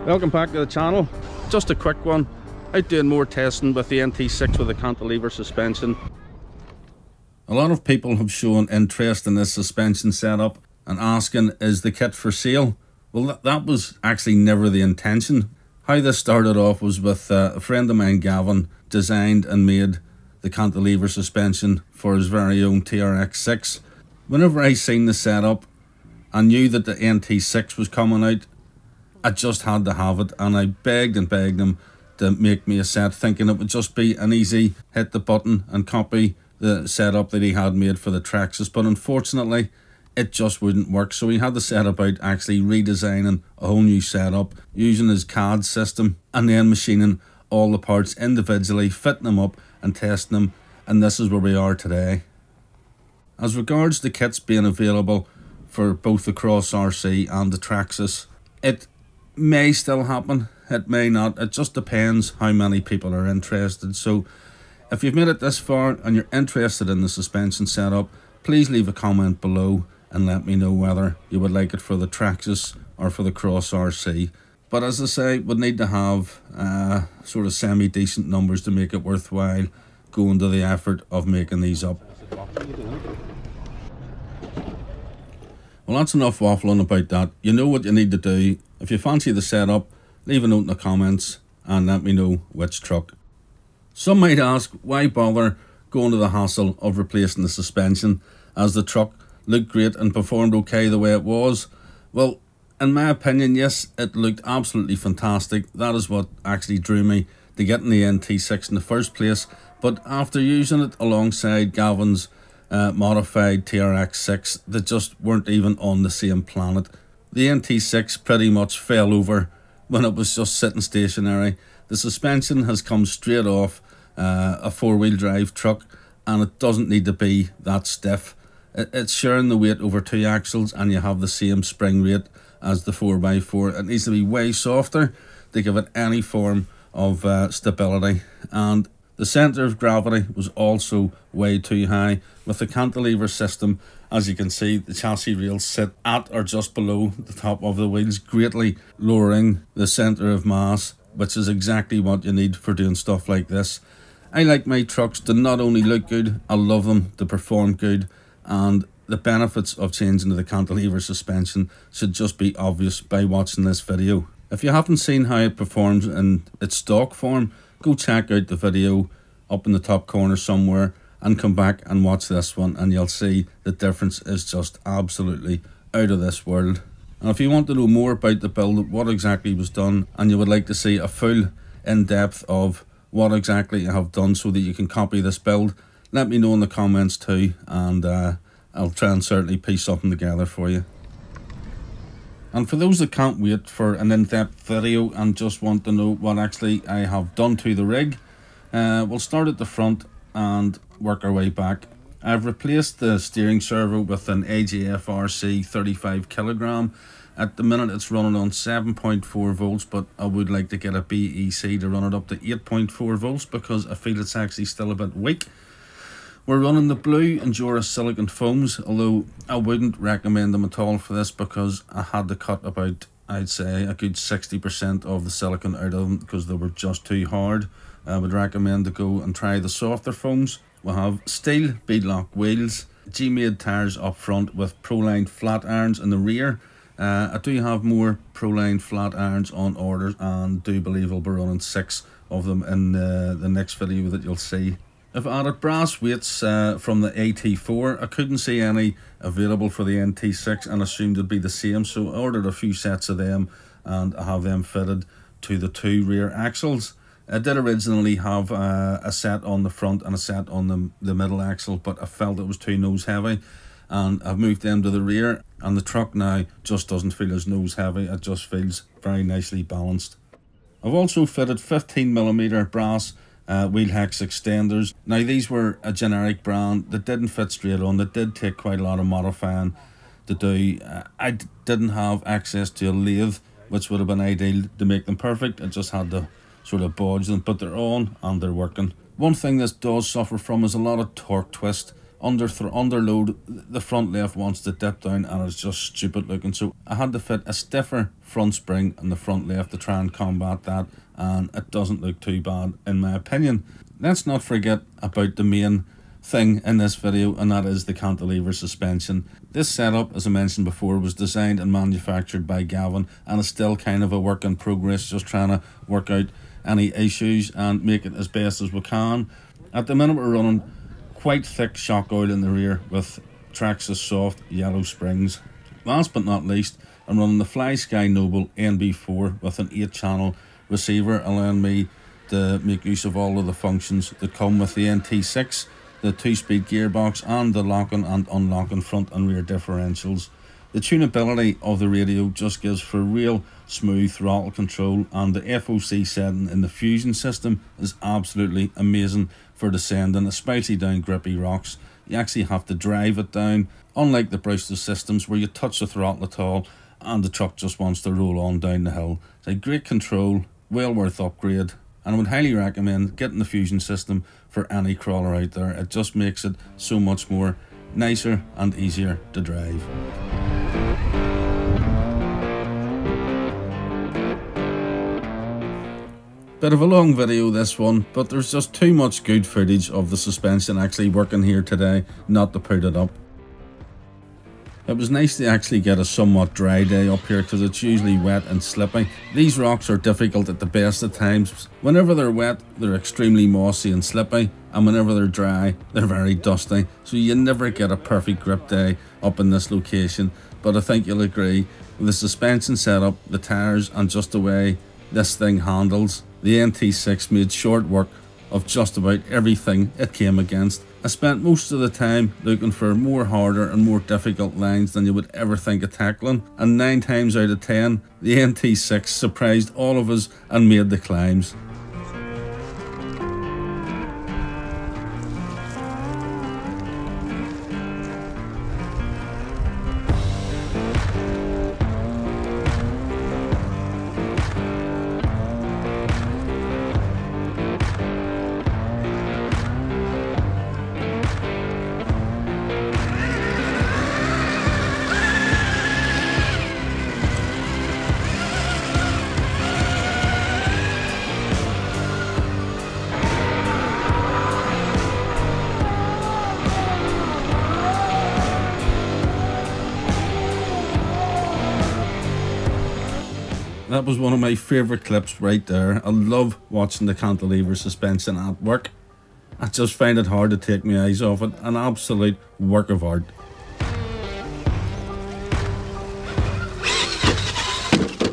Welcome back to the channel. Just a quick one. Out doing more testing with the NT6 with the cantilever suspension. A lot of people have shown interest in this suspension setup and asking, is the kit for sale? Well, that was actually never the intention. How this started off was with a friend of mine, Gavin, designed and made the cantilever suspension for his very own TRX6. Whenever I seen the setup, I knew that the NT6 was coming out. I just had to have it, and I begged and begged him to make me a set, thinking it would just be an easy hit the button and copy the setup that he had made for the Traxxas, but unfortunately it just wouldn't work. So he had to set about actually redesigning a whole new setup using his CAD system and then machining all the parts individually, fitting them up and testing them, and this is where we are today. As regards the kits being available for both the Cross RC and the Traxxas, it may still happen, it may not, it just depends how many people are interested. So if you've made it this far and you're interested in the suspension setup, please leave a comment below and let me know whether you would like it for the Traxxas or for the Cross RC. But as I say, we'd need to have sort of semi-decent numbers to make it worthwhile going to the effort of making these up. Well, that's enough waffling about that. You know what you need to do. If you fancy the setup, leave a note in the comments and let me know which truck. Some might ask, why bother going to the hassle of replacing the suspension as the truck looked great and performed okay the way it was? Well, in my opinion, yes, it looked absolutely fantastic. That is what actually drew me to getting the NT6 in the first place. But after using it alongside Gavin's modified TRX6, they just weren't even on the same planet. The NT6 pretty much fell over when it was just sitting stationary. The suspension has come straight off a four-wheel drive truck, and it doesn't need to be that stiff. It's sharing the weight over two axles, and you have the same spring rate as the 4x4. It needs to be way softer to give it any form of stability, and the centre of gravity was also way too high. With the cantilever system, as you can see, the chassis rails sit at or just below the top of the wheels, greatly lowering the centre of mass, which is exactly what you need for doing stuff like this. I like my trucks to not only look good, I love them to perform good, and the benefits of changing to the cantilever suspension should just be obvious by watching this video. If you haven't seen how it performs in its stock form, go check out the video up in the top corner somewhere and come back and watch this one, and you'll see the difference is just absolutely out of this world. And if you want to know more about the build, what exactly was done, and you would like to see a full in-depth of what exactly I have done so that you can copy this build, let me know in the comments too, and I'll try and certainly piece something together for you. And for those that can't wait for an in-depth video and just want to know what actually I have done to the rig, we'll start at the front and work our way back. I've replaced the steering servo with an AGF RC 35 kilogram. At the minute it's running on 7.4 volts, but I would like to get a BEC to run it up to 8.4 volts because I feel it's actually still a bit weak. We're running the blue Endura silicone foams, although I wouldn't recommend them at all for this because I had to cut about, I'd say, a good 60% of the silicone out of them because they were just too hard. I would recommend to go and try the softer foams. We have steel beadlock wheels, G-made tyres up front with Proline flat irons in the rear. I do have more Proline flat irons on order and do believe I'll be running 6 of them in the next video that you'll see. I've added brass weights from the AT4. I couldn't see any available for the NT6 and assumed it'd be the same, so I ordered a few sets of them and I have them fitted to the 2 rear axles. I did originally have a set on the front and a set on the middle axle, but I felt it was too nose heavy and I've moved them to the rear, and the truck now just doesn't feel as nose heavy, it just feels very nicely balanced. I've also fitted 15mm brass wheel hex extenders. Now these were a generic brand that didn't fit straight on, that did take quite a lot of modifying to do. I didn't have access to a lathe which would have been ideal to make them perfect. I just had to sort of bodge them, but they're on and they're working. One thing this does suffer from is a lot of torque twist under load, the front left wants to dip down and it's just stupid looking. So I had to fit a stiffer front spring in the front left to try and combat that, and it doesn't look too bad in my opinion. Let's not forget about the main thing in this video, and that is the cantilever suspension. This setup, as I mentioned before, was designed and manufactured by Gavin and is still kind of a work in progress, just trying to work out any issues and make it as best as we can. At the minute we're running quite thick shock oil in the rear with Traxxas soft yellow springs. Last but not least, I'm running the FlySky Noble NB4 with an 8-channel receiver, allowing me to make use of all of the functions that come with the NT6, the 2-speed gearbox and the locking and unlocking front and rear differentials. The tunability of the radio just gives for real smooth throttle control, and the FOC setting in the Fusion system is absolutely amazing for descending, especially down grippy rocks. You actually have to drive it down, unlike the Brewster systems where you touch the throttle at all and the truck just wants to roll on down the hill. It's a great control, well worth upgrade, and I would highly recommend getting the Fusion system for any crawler out there. It just makes it so much more nicer and easier to drive. Bit of a long video this one, but there's just too much good footage of the suspension actually working here today not to put it up. It was nice to actually get a somewhat dry day up here because it's usually wet and slippy. These rocks are difficult at the best of times. Whenever they're wet, they're extremely mossy and slippy, and whenever they're dry, they're very dusty. So you never get a perfect grip day up in this location. But I think you'll agree with the suspension setup, the tyres, and just the way this thing handles, the NT6 made short work of just about everything it came against. I spent most of the time looking for more harder and more difficult lines than you would ever think of tackling, and 9 times out of 10 the NT6 surprised all of us and made the climbs. That was one of my favourite clips right there. I love watching the cantilever suspension at work. I just find it hard to take my eyes off it. An absolute work of art.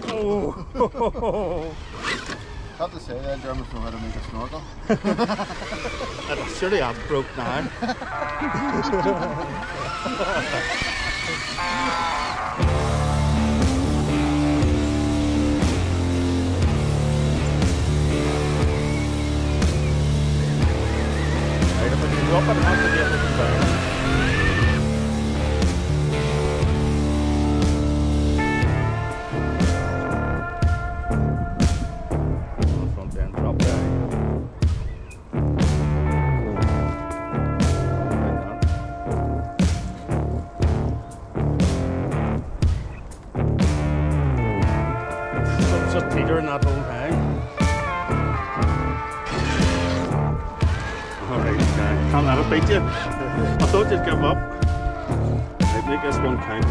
Oh. I have to say that Germans know how to make a snorkel. I surely have broke now. Up and have to get this down. Front end drop down. So it's just teetering that whole time. Can't let it beat you. I thought you'd give up. I'd make this one count.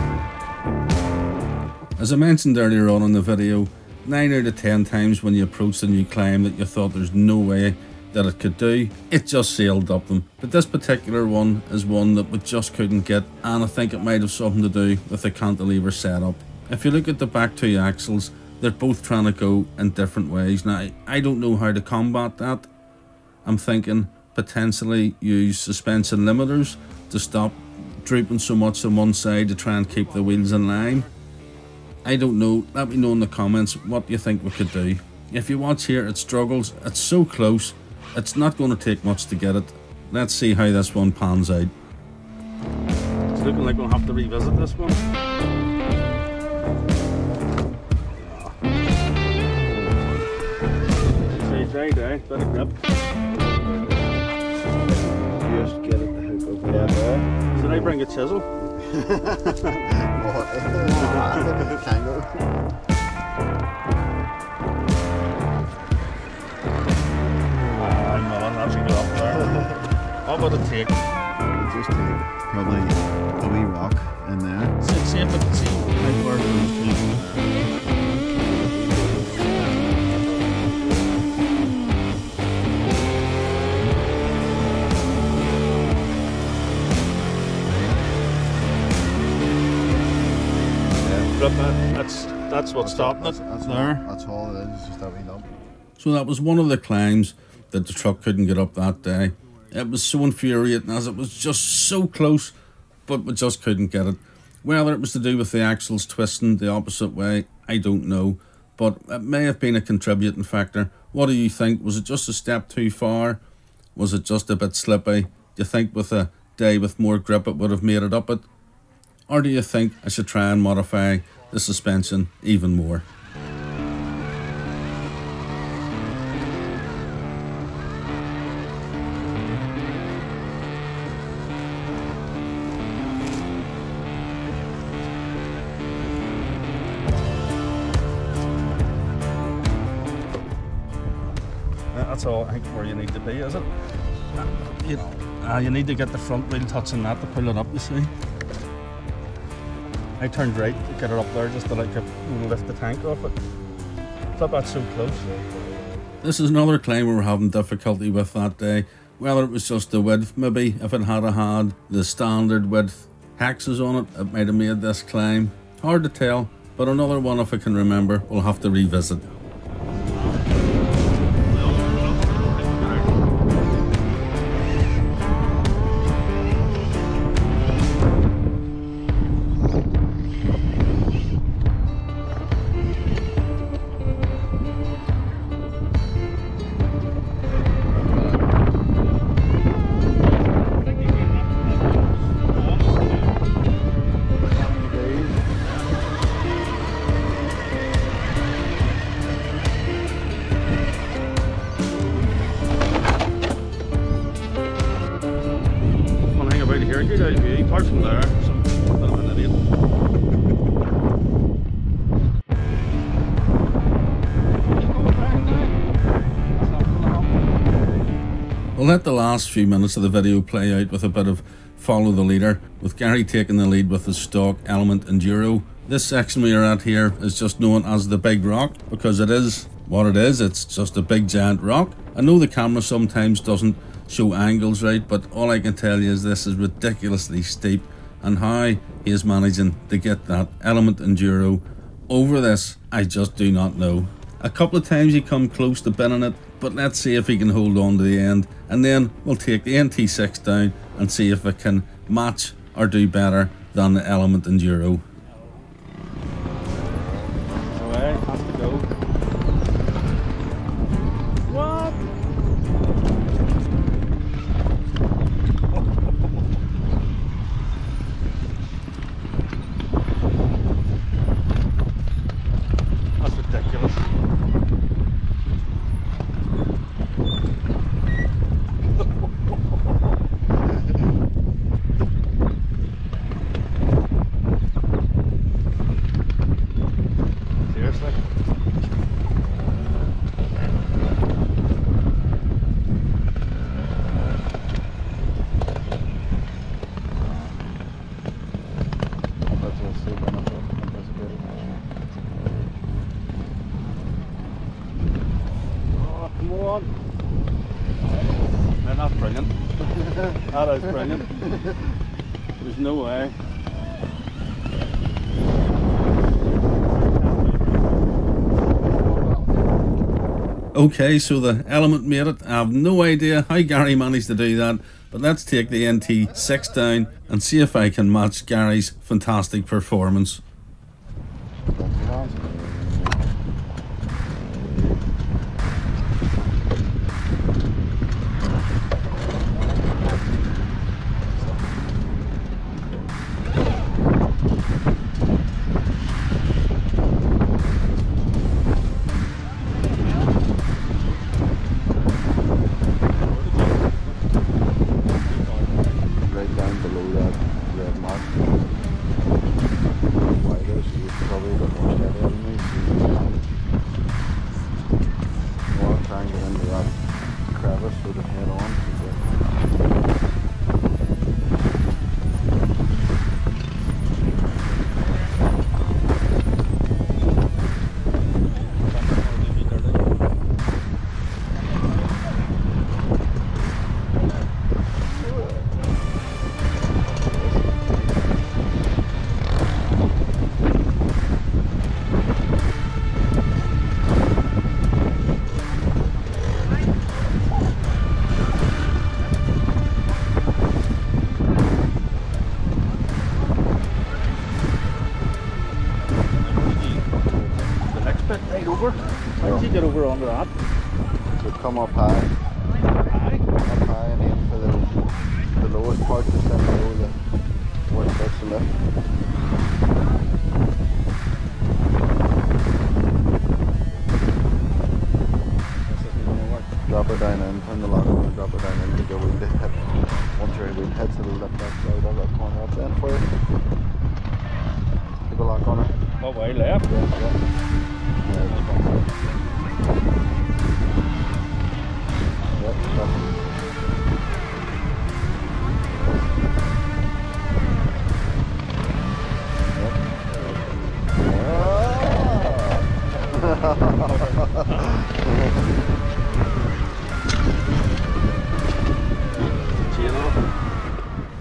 As I mentioned earlier on in the video, 9 out of 10 times when you approach the new climb that you thought there's no way that it could do, it just sailed up them. But this particular one is one that we just couldn't get, and I think it might have something to do with the cantilever setup. If you look at the back 2 axles, they're both trying to go in different ways. Now, I don't know how to combat that. I'm thinking potentially use suspension limiters to stop drooping so much on one side to try and keep the wheels in line. I don't know. Let me know in the comments what you think we could do. If you watch here, it struggles. It's so close. It's not going to take much to get it. Let's see how this one pans out. It's looking like we'll have to revisit this one. Say dry, bit of grip. Just get it to hook up. Yeah, Should I bring a chisel? Tango. I'm not, that's a good up there. What would it take? Just take probably a wee rock in there. See if I can see how far those two from there. That's what's stopping it. That's there. That's all it is, just that wee lump. So that was one of the climbs that the truck couldn't get up that day. It was so infuriating as it was just so close, but we just couldn't get it. Whether it was to do with the axles twisting the opposite way, I don't know, but it may have been a contributing factor. What do you think? Was it just a step too far? Was it just a bit slippy? Do you think with a day with more grip it would have made it up it? Or do you think I should try and modify the suspension even more? That's all I think where you need to be, is it? You need to get the front wheel touching that to pull it up, you see. I turned right to get it up there just to like lift the tank off it. I thought that's so close. This is another climb we were having difficulty with that day. Whether it was just the width, maybe if it had the standard width hexes on it, it might have made this climb. Hard to tell, but another one if I can remember, we'll have to revisit. Apart from there, some bit of an idiot. We'll let the last few minutes of the video play out with a bit of follow the leader, with Gary taking the lead with his stock Element Enduro. This section we are at here is just known as the Big Rock because it is what it is. It's just a big giant rock. I know the camera sometimes doesn't show angles right, but all I can tell you is this is ridiculously steep, and how he is managing to get that Element Enduro over this, I just do not know. A couple of times he come close to binning it, but let's see if he can hold on to the end, and then we'll take the NT6 down and see if it can match or do better than the Element Enduro. Away, has to go. What? That's ridiculous. Seriously? Oh, come on. Man, that's brilliant. That is brilliant. There's no way. Okay, so the Element made it. I have no idea how Gary managed to do that, but let's take the NT6 down and see if I can match Gary's fantastic performance. Right bit right over. How did you get over onto that? So come up high. High? Up high and aim for the lowest part just down below where it starts to lift. Drop her down in, turn the lock on and drop her down in to go wheel to hit. Once your wheel hits, it'll lift that right out that corner up then for you. Keep a lock on her. What way, left? Yeah, yeah. Yeah, just one way. Yep, stop.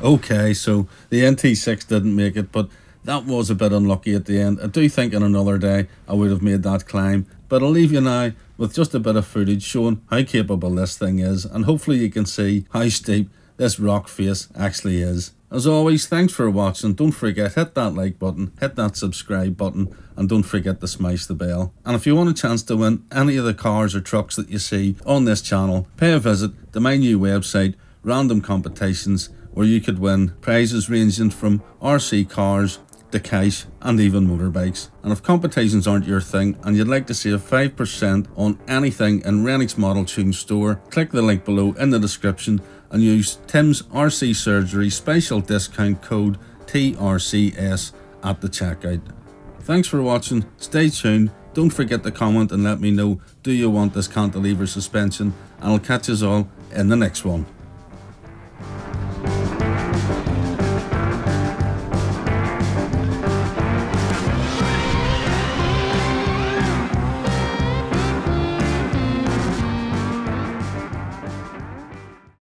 Okay, so the NT6 didn't make it, but that was a bit unlucky at the end. I do think in another day I would have made that climb, but I'll leave you now with just a bit of footage showing how capable this thing is, and hopefully you can see how steep this rock face actually is. As always, thanks for watching. Don't forget, hit that like button, hit that subscribe button, and don't forget to smash the bell. And if you want a chance to win any of the cars or trucks that you see on this channel, pay a visit to my new website, Random Competitions, where you could win prizes ranging from RC cars to cash and even motorbikes. And if competitions aren't your thing and you'd like to save 5% on anything in Rennick's Model Tune store, click the link below in the description and use Tim's RC Surgery special discount code TRCS at the checkout. Thanks for watching, stay tuned, don't forget to comment and let me know, do you want this cantilever suspension, and I'll catch us all in the next one.